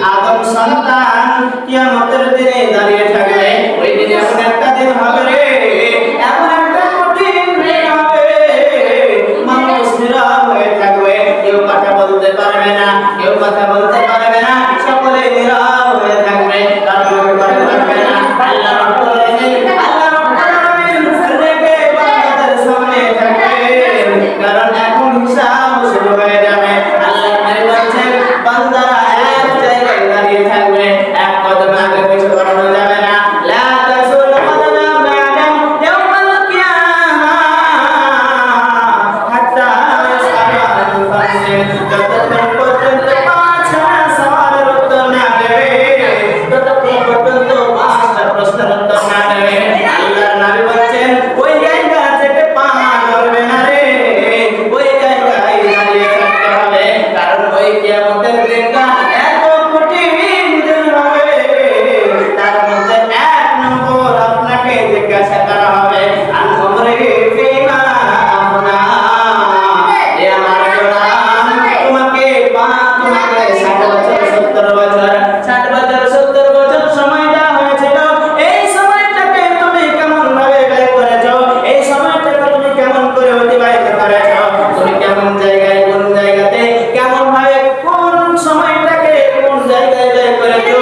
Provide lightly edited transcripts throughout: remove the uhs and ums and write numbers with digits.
আদম সন্তান কিয়ামতের দিনে দাঁড়িয়ে থাকবে। ওই দিনে এমন একটা দিন হবে রে, এমন একটা কঠিন দিন হবে, মানুষ নীরব হয়ে থাকবে, কেউ কথা বলতে পারবে না, কেউ কথা বলতে পারবে না, সকলে নীরব হয়ে থাকবে, কারো কথা পারবে না। আল্লাহ রাব্বুল আলামিন রেগে বান্দাদের সামনে থাকবে, কারণ এখন হিসাব শুরু হয়ে যাবে। আল্লাহ বলছেন বান্দারা এক জায়গায় দাঁড়িয়ে থাকবে, এক কদম আগে পিছু করানো যাবে না। লা তাসুল কদম আদম ইয়াউমাল কিয়ামাহ হাত্তা ইয়াসআল ফাসিল, যতক্ষণ পর্যন্ত পাঁচটা সওয়ালের উত্তর না দেবে, ততক্ষণ পর্যন্ত পাঁচটা প্রশ্নের উত্তর না দেবে। আল্লাহর নবী বলছেন ওই জায়গা থেকে পা নড়বে না রে, ওই জায়গায় দাঁড়িয়ে থাকতে হবে, কারণ ওই কিয়ামতের দিনটা এত কঠিন দিন হবে। তার মধ্যে এক নম্বর আপনাকে জিজ্ঞাসা করা হবে আন উমরিহি ফীমা আফনা, এ আমার গোলাম, তোমাকে 60 বছর 70 বছর 60 বছর 70 বছর সময় দেওয়া হয়েছিল, এই সময়টাকে তুমি কেমন ভাবে ব্যয় করেছো, এই সময়টাকে তুমি কেমন করে অতিবাহিত করেছো, তুমি কেমন জায়গায় কোন জায়গাতে কেমন ভাবে কোন সময়টাকে কোন জায়গায় ব্যয় করেছো,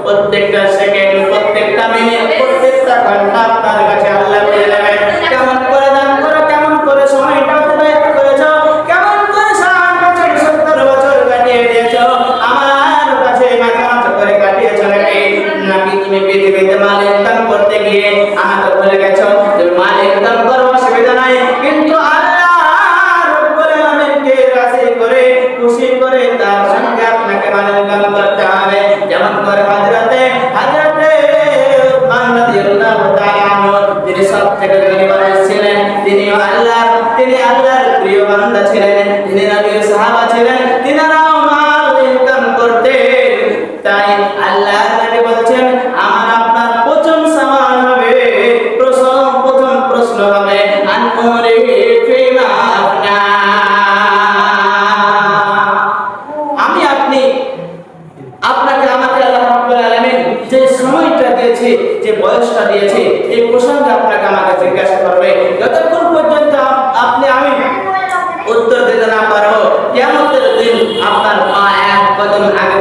প্রত্যেকটা সেকেন্ড প্রত্যেকটা মিনিট প্রত্যেকটা ঘন্টা আপনার কাছে আল্লাহ বলে দেবেন কেমন করে দান করো, কেমন করে সময়টা অতিবাহিত করেছো, কেমন করে 60 বছর 70 বছর কাটিয়ে দিয়েছো, আমার কাছে মাথা নত করে কাটিয়েছো নাকি তুমি পৃথিবীতে মাল ইনকাম করতে গিয়ে আমাকে বলে গেছো তুমি মাল ইনকাম করো, অসুবিধা নাই, কিন্তু আল্লাহ রাব্বুল আলামিনকে রাজি করে খুশি করে তার সঙ্গে আপনাকে মাল ইনকাম করতে হবে। যেমন করে হযরতে উসমান রাদিয়াল্লাহু তাআলা আনহু, তিনি সবথেকে ধনী মানুষ ছিলেন, তিনি আল্লাহর প্রিয় বান্দা ছিলেন, তিনি নবীর সাহাবা ছিলেন, তিনারাও মাল ইনকাম করতেন। তাই আল্লাহর নবী বলছেন আমার আপনার প্রথম সওয়াল হবে, প্রথম প্রশ্ন হবে আন উমরিহি ফীমা আফনা, আমি আপনি আপনাকে আমাকে আল্লাহ রাব্বুল আলামিন যে সময়টা দিয়েছে, যে বয়সটা দিয়েছে, এই প্রসঙ্গে আপনাকে আমাকে জিজ্ঞাসা করবে। যতক্ষণ পর্যন্ত আপনি আমি উত্তর দিতে না পারবো, কিয়ামতের দিন আপনার পা এক কদম আগে